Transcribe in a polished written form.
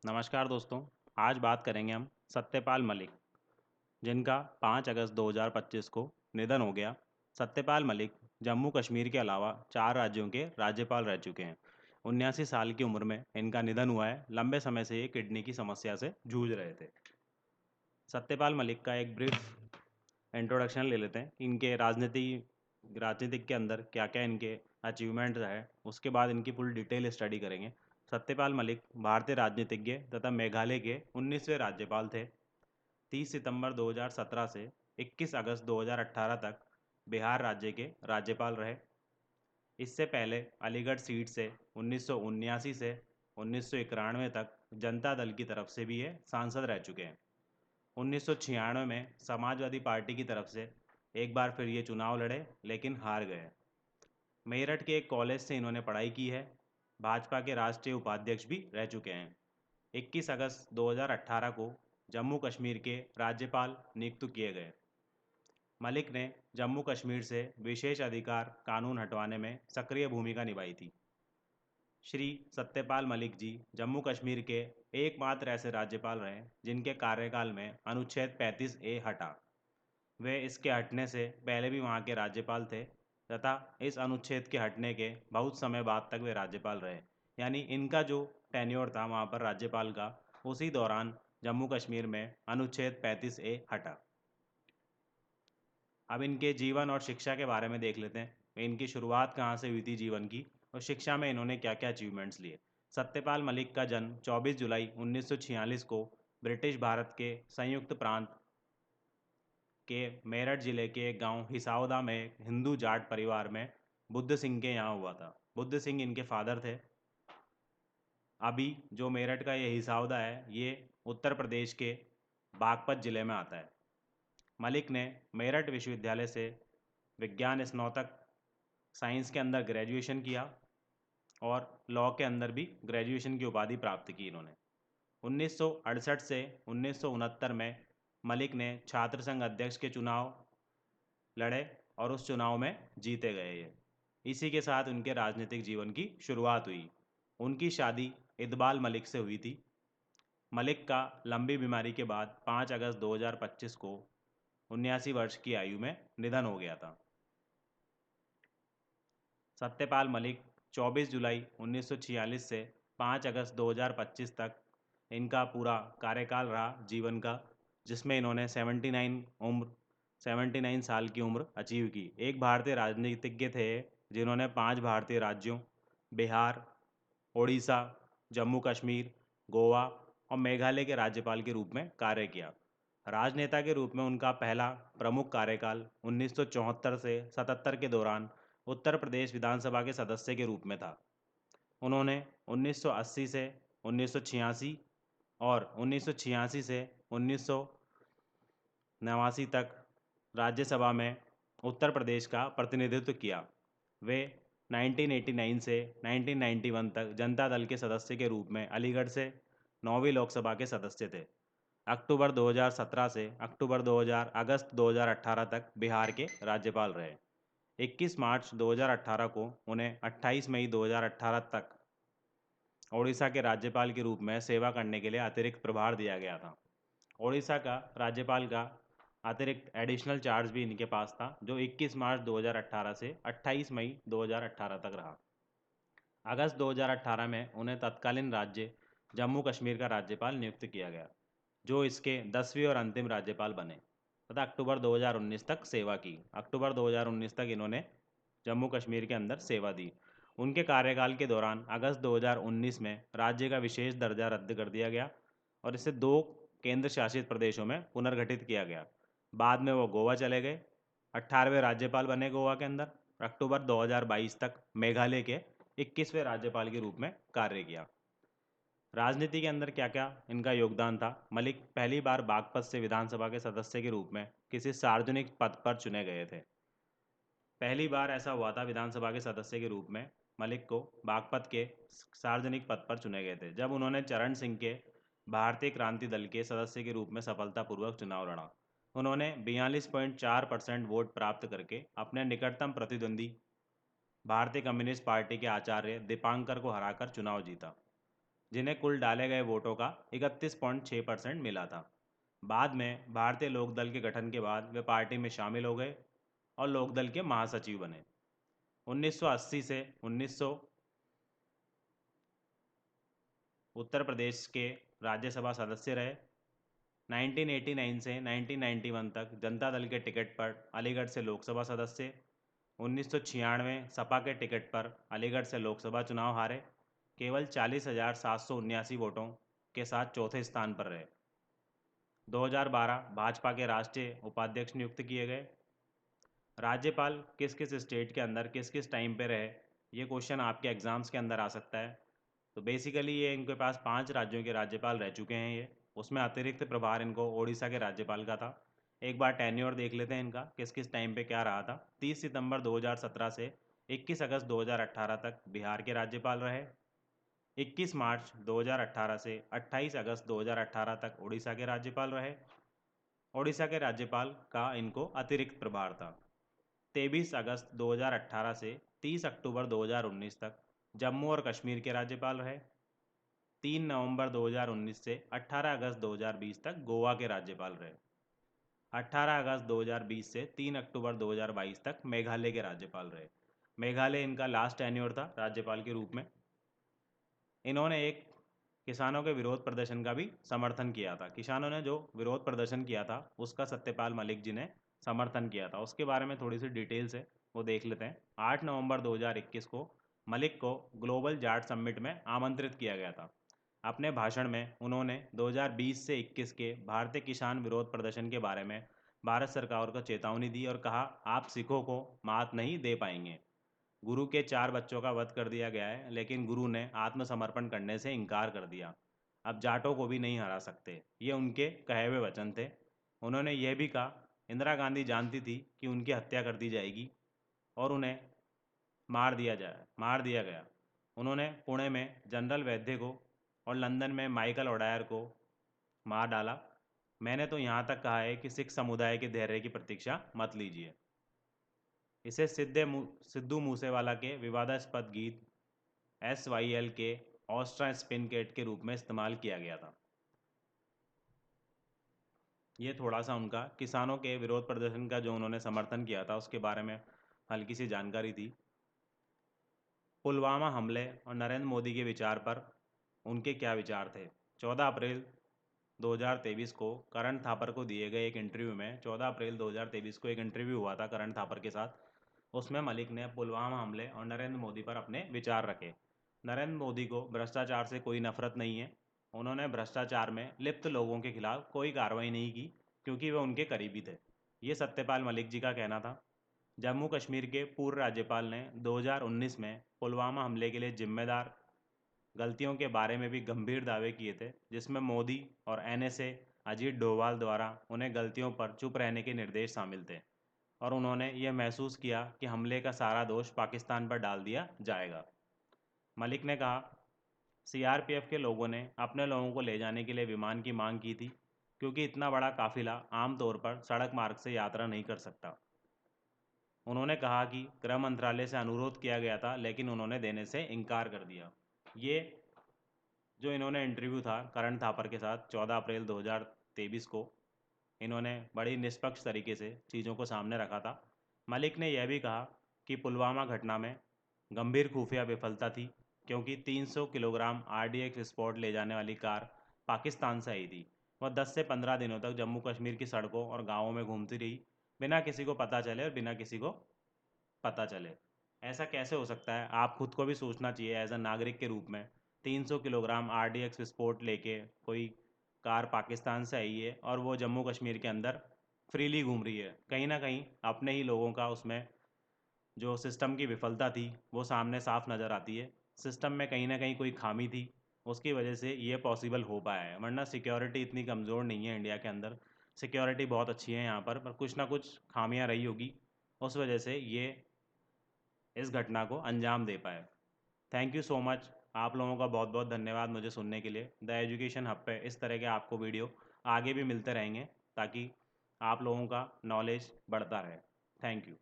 नमस्कार दोस्तों। आज बात करेंगे हम सत्यपाल मलिक, जिनका 5 अगस्त 2025 को निधन हो गया। सत्यपाल मलिक जम्मू कश्मीर के अलावा 4 राज्यों के राज्यपाल रह चुके हैं। 79 साल की उम्र में इनका निधन हुआ है। लंबे समय से ये किडनी की समस्या से जूझ रहे थे। सत्यपाल मलिक का एक ब्रीफ इंट्रोडक्शन ले लेते हैं। इनके राजनीतिक के अंदर क्या क्या इनके अचीवमेंट्स है, उसके बाद इनकी फुल डिटेल स्टडी करेंगे। सत्यपाल मलिक भारतीय राजनीतिज्ञ तथा मेघालय के 19वें राज्यपाल थे। 30 सितंबर 2017 से 21 अगस्त 2018 तक बिहार राज्य के राज्यपाल रहे। इससे पहले अलीगढ़ सीट से 1979 से 1991 तक जनता दल की तरफ से भी ये सांसद रह चुके हैं। 1996 में समाजवादी पार्टी की तरफ से एक बार फिर ये चुनाव लड़े, लेकिन हार गए। मेरठ के एक कॉलेज से इन्होंने पढ़ाई की है। भाजपा के राष्ट्रीय उपाध्यक्ष भी रह चुके हैं। 21 अगस्त 2018 को जम्मू कश्मीर के राज्यपाल नियुक्त किए गए। मलिक ने जम्मू कश्मीर से विशेष अधिकार कानून हटवाने में सक्रिय भूमिका निभाई थी। श्री सत्यपाल मलिक जी जम्मू कश्मीर के एकमात्र ऐसे राज्यपाल रहे जिनके कार्यकाल में अनुच्छेद 35A हटा। वे इसके हटने से पहले भी वहाँ के राज्यपाल थे तथा इस अनुच्छेद के हटने के बहुत समय बाद तक वे राज्यपाल रहे। यानी इनका जो टेन्योर था वहाँ पर राज्यपाल का, उसी दौरान जम्मू कश्मीर में अनुच्छेद 35A हटा। अब इनके जीवन और शिक्षा के बारे में देख लेते हैं। इनकी शुरुआत कहाँ से हुई थी जीवन की, और शिक्षा में इन्होंने क्या क्या अचीवमेंट्स लिए। सत्यपाल मलिक का जन्म 24 जुलाई 1946 को ब्रिटिश भारत के संयुक्त प्रांत के मेरठ जिले के एक गांव हिसावदा में एक हिंदू जाट परिवार में बुद्ध सिंह के यहाँ हुआ था। बुद्ध सिंह इनके फादर थे। अभी जो मेरठ का ये हिसावदा है, ये उत्तर प्रदेश के बागपत जिले में आता है। मलिक ने मेरठ विश्वविद्यालय से विज्ञान स्नातक साइंस के अंदर ग्रेजुएशन किया और लॉ के अंदर भी ग्रेजुएशन की उपाधि प्राप्त की इन्होंने। 1968 से 1969 में मलिक ने छात्र संघ अध्यक्ष के चुनाव लड़े और उस चुनाव में जीते गए ये। इसी के साथ उनके राजनीतिक जीवन की शुरुआत हुई। उनकी शादी इकबाल मलिक से हुई थी। मलिक का लंबी बीमारी के बाद 5 अगस्त 2025 को 79 वर्ष की आयु में निधन हो गया था। सत्यपाल मलिक 24 जुलाई 1946 से 5 अगस्त 2025 तक इनका पूरा कार्यकाल रहा जीवन का, जिसमें इन्होंने 79 साल की उम्र अचीव की। एक भारतीय राजनीतिज्ञ थे जिन्होंने 5 भारतीय राज्यों बिहार, ओडिशा, जम्मू कश्मीर, गोवा और मेघालय के राज्यपाल के रूप में कार्य किया। राजनेता के रूप में उनका पहला प्रमुख कार्यकाल 1974 से 77 के दौरान उत्तर प्रदेश विधानसभा के सदस्य के रूप में था। उन्होंने 1980 से 1986 और 1986 से 1989 तक राज्यसभा में उत्तर प्रदेश का प्रतिनिधित्व किया। वे 1989 से 1991 तक जनता दल के सदस्य के रूप में अलीगढ़ से 9वीं लोकसभा के सदस्य थे। अक्टूबर 2017 से अगस्त 2018 तक बिहार के राज्यपाल रहे। 21 मार्च 2018 को उन्हें 28 मई 2018 तक ओडिशा के राज्यपाल के रूप में सेवा करने के लिए अतिरिक्त प्रभार दिया गया था। ओडिशा का राज्यपाल का अतिरिक्त एडिशनल चार्ज भी इनके पास था, जो 21 मार्च 2018 से 28 मई 2018 तक रहा। अगस्त 2018 में उन्हें तत्कालीन राज्य जम्मू कश्मीर का राज्यपाल नियुक्त किया गया, जो इसके 10वें और अंतिम राज्यपाल बने तथा अक्टूबर 2019 तक सेवा की। अक्टूबर 2019 तक इन्होंने जम्मू कश्मीर के अंदर सेवा दी। उनके कार्यकाल के दौरान अगस्त 2019 में राज्य का विशेष दर्जा रद्द कर दिया गया और इसे 2 केंद्र शासित प्रदेशों में पुनर्गठित किया गया। बाद में वो गोवा चले गए। 18वें राज्यपाल बने गोवा के अंदर। अक्टूबर 2022 तक मेघालय के 21वें राज्यपाल के रूप में कार्य किया। राजनीति के अंदर क्या क्या इनका योगदान था। मलिक पहली बार बागपत से विधानसभा के सदस्य के रूप में किसी सार्वजनिक पद पर चुने गए थे। पहली बार ऐसा हुआ था विधानसभा के सदस्य के रूप में मलिक को बागपत के सार्वजनिक पद पर चुने गए थे, जब उन्होंने चरण सिंह के भारतीय क्रांति दल के सदस्य के रूप में सफलतापूर्वक चुनाव लड़ा। उन्होंने 42.4% वोट प्राप्त करके अपने निकटतम प्रतिद्वंदी भारतीय कम्युनिस्ट पार्टी के आचार्य दीपांकर को हराकर चुनाव जीता। जिन्हें कुल डाले गए वोटों का 31.6% मिला था। बाद में भारतीय लोकदल के गठन के बाद वे पार्टी में शामिल हो गए और लोकदल के महासचिव बने। 1980 से 1900 उत्तर प्रदेश के राज्यसभा सदस्य रहे। 1989 से 1991 तक जनता दल के टिकट पर अलीगढ़ से लोकसभा सदस्य। 1996 सपा के टिकट पर अलीगढ़ से लोकसभा चुनाव हारे, केवल 40,779 वोटों के साथ चौथे स्थान पर रहे। 2012 भाजपा के राष्ट्रीय उपाध्यक्ष नियुक्त किए गए। राज्यपाल किस किस स्टेट के अंदर किस किस टाइम पे रहे, ये क्वेश्चन आपके एग्जाम्स के अंदर आ सकता है। तो बेसिकली ये इनके पास 5 राज्यों के राज्यपाल रह चुके हैं ये, उसमें अतिरिक्त प्रभार इनको ओडिशा के राज्यपाल का था। एक बार टेन्योर देख लेते हैं इनका, किस किस टाइम पे क्या रहा था। 30 सितंबर 2017 से 21 अगस्त 2018 तक बिहार के राज्यपाल रहे। 21 मार्च 2018 से 28 अगस्त 2018 तक उड़ीसा के राज्यपाल रहे। ओडिशा के राज्यपाल का इनको अतिरिक्त प्रभार था। 23 अगस्त 2018 से 30 अक्टूबर 2019 तक जम्मू और कश्मीर के राज्यपाल रहे। 3 नवंबर 2019 से 18 अगस्त 2020 तक गोवा के राज्यपाल रहे। 18 अगस्त 2020 से 3 अक्टूबर 2022 तक मेघालय के राज्यपाल रहे। मेघालय इनका लास्ट टेन्योर था राज्यपाल के रूप में। इन्होंने एक किसानों के विरोध प्रदर्शन का भी समर्थन किया था। किसानों ने जो विरोध प्रदर्शन किया था उसका सत्यपाल मलिक जी ने समर्थन किया था। उसके बारे में थोड़ी सी डिटेल्स है, वो देख लेते हैं। 8 नवंबर 2021 को मलिक को ग्लोबल जाट समिट में आमंत्रित किया गया था। अपने भाषण में उन्होंने 2020 से 21 के भारतीय किसान विरोध प्रदर्शन के बारे में भारत सरकार को चेतावनी दी और कहा, आप सिखों को मात नहीं दे पाएंगे। गुरु के 4 बच्चों का वध कर दिया गया है, लेकिन गुरु ने आत्मसमर्पण करने से इनकार कर दिया। अब जाटों को भी नहीं हरा सकते, ये उनके कहे हुए वचन थे। उन्होंने यह भी कहा, इंदिरा गांधी जानती थी कि उनकी हत्या कर दी जाएगी और उन्हें मार दिया गया। उन्होंने पुणे में जनरल वैद्य को और लंदन में माइकल ओडायर को मार डाला। मैंने तो यहाँ तक कहा है कि सिख समुदाय के धैर्य की प्रतीक्षा मत लीजिए। इसे सिद्धू मूसेवाला के विवादास्पद गीत SYL के ऑस्ट्रा स्पिन केट के रूप में इस्तेमाल किया गया था। ये थोड़ा सा उनका किसानों के विरोध प्रदर्शन का जो उन्होंने समर्थन किया था उसके बारे में हल्की सी जानकारी थी। पुलवामा हमले और नरेंद्र मोदी के विचार पर उनके क्या विचार थे। 14 अप्रैल 2023 को करण थापर को दिए गए एक इंटरव्यू में 14 अप्रैल 2023 को एक इंटरव्यू हुआ था करण थापर के साथ। उसमें मलिक ने पुलवामा हमले और नरेंद्र मोदी पर अपने विचार रखे। नरेंद्र मोदी को भ्रष्टाचार से कोई नफरत नहीं है। उन्होंने भ्रष्टाचार में लिप्त लोगों के खिलाफ कोई कार्रवाई नहीं की क्योंकि वे उनके करीबी थे। ये सत्यपाल मलिक जी का कहना था। जम्मू कश्मीर के पूर्व राज्यपाल ने 2019 में पुलवामा हमले के लिए जिम्मेदार गलतियों के बारे में भी गंभीर दावे किए थे, जिसमें मोदी और NSA अजीत डोभाल द्वारा उन्हें गलतियों पर चुप रहने के निर्देश शामिल थे और उन्होंने यह महसूस किया कि हमले का सारा दोष पाकिस्तान पर डाल दिया जाएगा। मलिक ने कहा, CRPF के लोगों ने अपने लोगों को ले जाने के लिए विमान की मांग की थी क्योंकि इतना बड़ा काफिला आमतौर पर सड़क मार्ग से यात्रा नहीं कर सकता। उन्होंने कहा कि गृह मंत्रालय से अनुरोध किया गया था लेकिन उन्होंने देने से इनकार कर दिया। ये जो इन्होंने इंटरव्यू था करण थापर के साथ 14 अप्रैल 2023 को, इन्होंने बड़ी निष्पक्ष तरीके से चीज़ों को सामने रखा था। मलिक ने यह भी कहा कि पुलवामा घटना में गंभीर खुफिया विफलता थी क्योंकि 300 किलोग्राम RDX विस्फोट ले जाने वाली कार पाकिस्तान से आई थी। वह 10 से 15 दिनों तक जम्मू कश्मीर की सड़कों और गाँवों में घूमती रही बिना किसी को पता चले और बिना किसी को पता चले। ऐसा कैसे हो सकता है, आप खुद को भी सोचना चाहिए एज अ नागरिक के रूप में। 300 किलोग्राम RDX विस्फोट लेके कोई कार पाकिस्तान से आई है और वो जम्मू कश्मीर के अंदर फ्रीली घूम रही है। कहीं ना कहीं अपने ही लोगों का उसमें जो सिस्टम की विफलता थी वो सामने साफ नज़र आती है। सिस्टम में कहीं ना कहीं कोई खामी थी, उसकी वजह से ये पॉसिबल हो पाया है, वरना सिक्योरिटी इतनी कमज़ोर नहीं है इंडिया के अंदर। सिक्योरिटी बहुत अच्छी है यहाँ पर कुछ ना कुछ खामियां रही होगी, उस वजह से ये इस घटना को अंजाम दे पाए। Thank you so much. आप लोगों का बहुत बहुत धन्यवाद मुझे सुनने के लिए। द एजुकेशन हब पे इस तरह के आपको वीडियो आगे भी मिलते रहेंगे ताकि आप लोगों का नॉलेज बढ़ता रहे। Thank you.